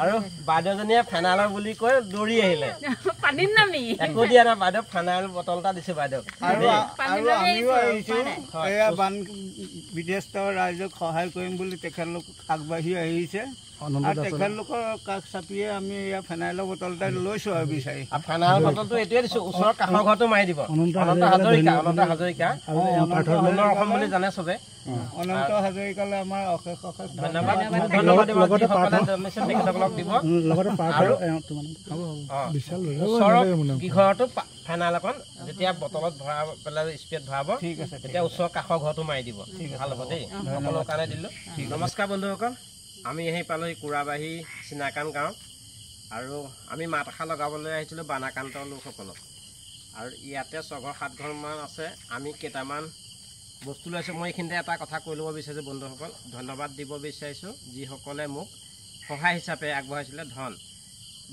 আৰু বাইদেউজনীয়ে ফেনাইলৰ বুলি কৈ দৌৰি আহিলে পানীত নামি একো দিয়া নাই বাইদেউ ফেনাইল বটল এটা দিছে বাইদেউ আৰু আমিও আহিছো এয়া বান বিধ্বস্ত ৰাইজক সহায় কৰিম বুলি তেখেতলোক আগবাঢ়ি আহিছে তেখেতলোকৰ কাষ চাপিয়ে আমি এয়া ফেনাইলৰ বটল এটা লৈছো আৰু বিচাৰি ফেনাইল বটলটো এইটোৱে দিছো ওচৰৰ কাষৰ ঘৰটো মাৰি দিব অনন্ত হাজৰিকা অসম বুলি জানে চবে অনন্ত হাজৰিকালৈ আমাৰ অশেষ অশেষ ধন্যবাদ তেখেতসকলক দিব গৃহটো ফেনাইল অকণ যেতিয়া বটলত ভৰা পেলাই স্প্ৰেত ভৰাব ঠিক আছে তেতিয়া ওচৰৰ কাষৰ ঘৰটো মাৰি দিব ভাল হ'ব দেই সকলৰ কাৰণে দিলোঁ নমস্কাৰ বন্ধুসকল আমি আহি পালোহি কুৰাবাহী চিনাকান গাঁৱত আৰু আমি মাত এষাৰ লগাবলৈ আহিছিলোঁ বানাকান্তৰ লোকসকলক আৰু ইয়াতে 6-7 ঘৰমান আছে আমি কেইটামান বস্তু লৈছোঁ মই এইখিনিতে এটা কথা কৈ ল'ব বিচাৰিছোঁ বন্ধুসকল ধন্যবাদ দিব বিচাৰিছোঁ যিসকলে মোক সহায় হিচাপে আগবঢ়াইছিলে ধন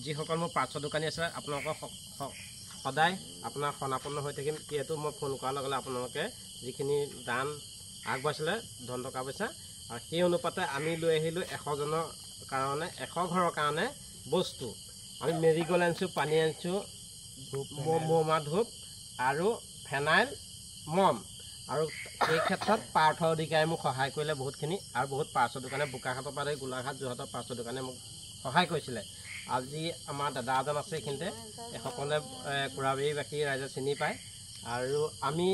যিসকল মোৰ পাৰ্চৰ দোকানী আছে আপোনালোকৰ সদায় আপোনাৰ সনাপন্ন হৈ থাকিম যিহেতু মই ফোন কৰাৰ লগে লগে আপোনালোকে যিখিনি দান আগবঢ়াইছিলে ধন টকা পইচা আৰু সেই অনুপাতে আমি লৈ আহিলোঁ 100 জনৰ কাৰণে 100 ঘৰৰ কাৰণে বস্তু আমি মেৰিগ'ল্ড আনিছোঁ পানী আনিছোঁ মমা ধূপ আৰু ফেনাইল মম আৰু এই ক্ষেত্ৰত পাৰ্থ অধিকাৰীয়ে মোক সহায় কৰিলে বহুতখিনি আৰু বহুত পাৰ্চৰ দোকানে বোকাখাটৰ পৰা গোলাঘাট যোৰহাটৰ পাৰ্চৰ দোকানে মোক সহায় কৰিছিলে আজি আমাৰ দাদা এজন আছে এইখিনিতে সকলোৱে কুৰাবাহীবাসী ৰাইজে চিনি পায় আৰু আমি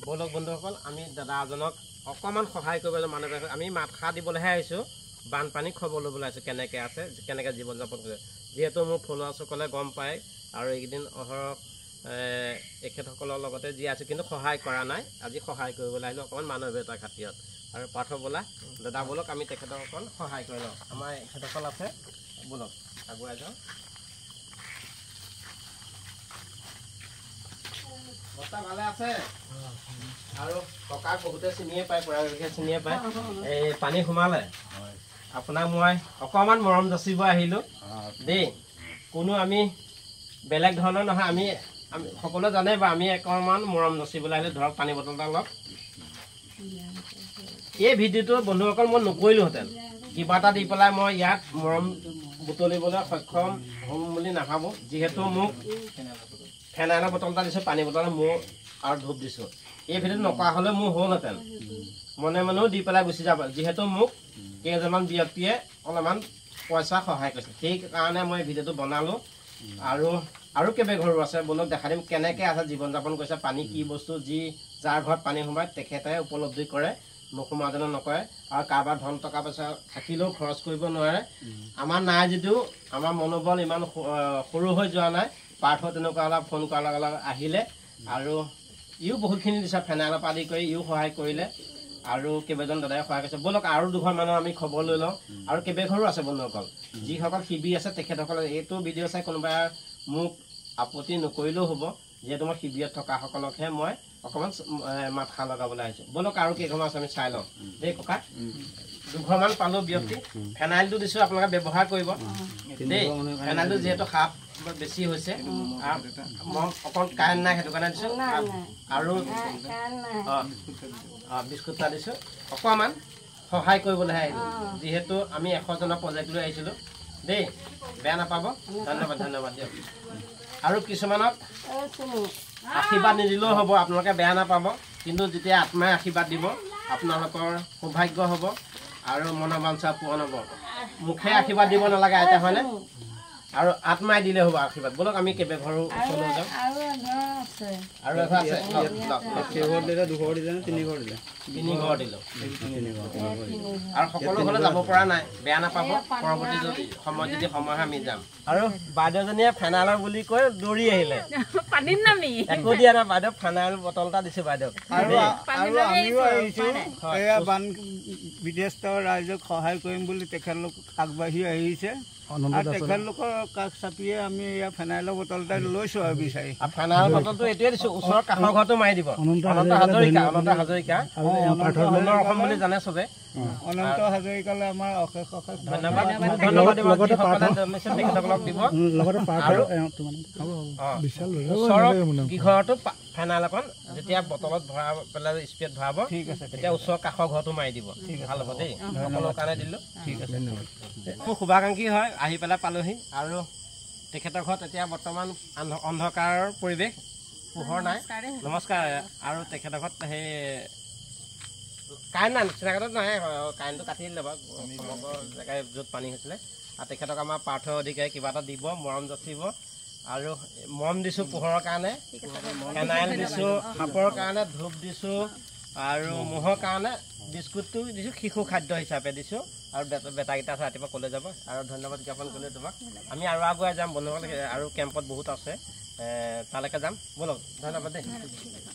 বলক বন্ধুসকল আমি দাদা এজনক অকণমান সহায় কৰিবলৈ মানুহ আমি মাতষাৰ দিবলৈহে আহিছোঁ বানপানী খবৰ ল'বলৈ আহিছোঁ কেনেকৈ আছে কেনেকৈ জীৱন যাপন কৰে যিহেতু মোৰ ফলোৱাৰ্ছসকলে গম পায় আৰু এইকেইদিন অহৰহ এখেতসকলৰ লগতে যি আছোঁ কিন্তু সহায় কৰা নাই আজি সহায় কৰিবলৈ আহিলোঁ অকণমান মানৱীয়তাৰ খাতিৰত আৰু পাৰ্থ বোলা দাদা বলক আমি তেখেতক অকণ সহায় কৰি লওঁ আমাৰ এখেতসকল আছে বলক আগুৱাই যাওঁ বস্তা ভালে আছে আৰু ককাক বহুতে চিনিয়ে পায় কুৰাবাহীকে চিনিয়ে পায় এই পানী সোমালে আপোনাক মই অকণমান মৰম যাচিব আহিলোঁ দেই কোনো আমি বেলেগ ধৰণৰ নহয় আমি সকলোৱে জানে বা আমি অকণমান মৰম যাচিবলৈ আহিলোঁ ধৰক পানী বটল এটা লওক এই ভিডিঅ'টো বন্ধুসকল মই নকৰিলোহেঁতেন কিবা এটা দি পেলাই মই ইয়াত মৰম বুটলিবলৈ সক্ষম হ'ম বুলি নাভাবোঁ যিহেতু মোক ফেনাইলৰ বটল এটা দিছোঁ পানী বটল মোৰ আৰু ধূপ দিছোঁ এই ভিডিঅ'টো নকৰা হ'লে মোৰ হ'লহেঁতেন মনে মনেও দি পেলাই গুচি যাব যিহেতু মোক কেইজনমান ব্যক্তিয়ে অলপমান পইচা সহায় কৰিছে সেইকাৰণে মই ভিডিঅ'টো বনালোঁ আৰু কেইবাঘৰো আছে বলক দেখা দিম কেনেকৈ আছে জীৱন যাপন কৰিছে পানী কি বস্তু যি যাৰ ঘৰত পানী সোমায় তেখেতে উপলব্ধি কৰে নোসোমোৱাজনে নকৰে আৰু কাৰোবাৰ ধন টকা পইচা থাকিলেও খৰচ কৰিব নোৱাৰে আমাৰ নাই যদিও আমাৰ মনোবল ইমান সৰু হৈ যোৱা নাই পাৰ্থ তেনেকুৱা অলপ ফোন কৰাৰ লগে লগে আহিলে আৰু ইও বহুতখিনি দিছে ফেনাইলৰ পৰা আদি কৰি ইও সহায় কৰিলে আৰু কেইবাজন দাদাই সহায় কৰিছে বলক আৰু দুঘৰ মানুহ আমি খবৰ লৈ লওঁ আৰু কেইবাঘৰো আছে বন্ধুসকল যিসকল শিবিৰ আছে তেখেতসকলে এইটো ভিডিঅ' চাই কোনোবাই মোক আপত্তি নকৰিলেও হ'ব যিহেতু মই শিবিৰত থকাসকলকহে মই অকণমান মাতষাৰ লগাবলৈ আহিছোঁ বলক আৰু কেইঘৰমান আছে আমি চাই লওঁ দেই ককা দুঘৰমান পালোঁ ব্যক্তি ফেনাইলটো দিছোঁ আপোনালোকে ব্যৱহাৰ কৰিব দেই ফেনাইলটো যিহেতু সাপ বেছি হৈছে মই অকণ কাৰেণ্ট নাই সেইটো কাৰণে দিছোঁ আৰু বিস্কুট এটা দিছোঁ অকণমান সহায় কৰিবলৈহে আহিলোঁ যিহেতু আমি 100 জনৰ প্ৰজেক্ট লৈ আহিছিলোঁ দেই বেয়া নাপাব ধন্যবাদ দিয়ক আৰু কিছুমানক আশীৰ্বাদ নিদিলেও হ'ব আপোনালোকে বেয়া নাপাব কিন্তু যেতিয়া আত্মাই আশীৰ্বাদ দিব আপোনালোকৰ সৌভাগ্য হ'ব আৰু মনোবাঞ্ছা পূৰণ হ'ব মুখে আশীৰ্বাদ দিব নালাগে আইতা হয়নে আৰু আত্মাই দিলে হ'ব আশীৰ্বাদ বলক আমি কেইবাঘৰো ওচৰলৈ যাওঁ আৰু এঘৰ আছে দুঘৰ দিলে নে 3 ঘৰ দিলে 3 ঘৰ দিলোঁ আৰু সকলো ঘৰলৈ যাব পৰা নাই বেয়া নাপাব পৰৱৰ্তী সময় যদি সময় আমি যাম আৰু বাইদেউজনীয়ে ফেনাইলৰ বুলি কৈ দৌৰি আহিলে পানীত নামি একো দিয়া নাই বাইদেউ ফেনাইল বটল এটা দিছোঁ বাইদেউ আৰু আমিও আহিছোঁ এয়া বান বিধ্বস্ত ৰাইজক সহায় কৰিম বুলি তেখেতলোক আগবাঢ়ি আহিছে তেখেতলোকৰ কাষ চাপিয়ে আমি এয়া ফেনাইলৰ বটল এটা লৈছোঁ আৰু বিচাৰি ফেনাইল বটলটো এইটোৱে দিছোঁ ওচৰৰ কাষৰ ঘৰটো মাৰি দিব অনন্ত হাজৰিকা অসম বুলি জানে চবে অনন্ত হাজৰিকালৈ আমাৰ অশেষ অশেষ ধন্যবাদ ধন্যবাদ দিব যিসকলে জন্মিছে তেখেতসকলক দিব আৰু ওচৰৰ গৃহতো ফেনাইল অকণ যেতিয়া বটলত ভৰাই পেলাই স্প্ৰেত ভৰাব তেতিয়া ওচৰৰ কাষৰ ঘৰটো মাৰি দিব ভাল হ'ব দেই সকলোৰ কাৰণে দিলোঁ ঠিক আছে মোৰ শুভাকাংক্ষী হয় আহি পেলাই পালোহি আৰু তেখেতৰ ঘৰত এতিয়া বৰ্তমান অন্ধকাৰৰ পৰিৱেশ পোহৰ নাই নমস্কাৰ আৰু তেখেতৰ ঘৰত সেই কাৰেণ্ট নাই চিনাঘাটত নাই কাৰেণ্টটো কাটি দিলে বাৰু জেগাই য'ত পানী হৈছিলে আৰু তেখেতক আমাৰ পাৰ্থ অধিকাৰী কিবা এটা দিব মৰম যাচিব আৰু মম দিছোঁ পোহৰৰ কাৰণে ফেনাইল দিছোঁ সাপৰ কাৰণে ধূপ দিছোঁ আৰু মহৰ কাৰণে বিস্কুটটো দিছোঁ শিশু খাদ্য হিচাপে দিছোঁ আৰু বেটাকেইটা আছে ৰাতিপুৱা কলৈ যাব আৰু ধন্যবাদ জ্ঞাপন কৰিলোঁ তোমাক আমি আৰু আগুৱাই যাম বন্ধুসকল আৰু কেম্পত বহুত আছে তালৈকে যাম ব'লক ধন্যবাদ দেই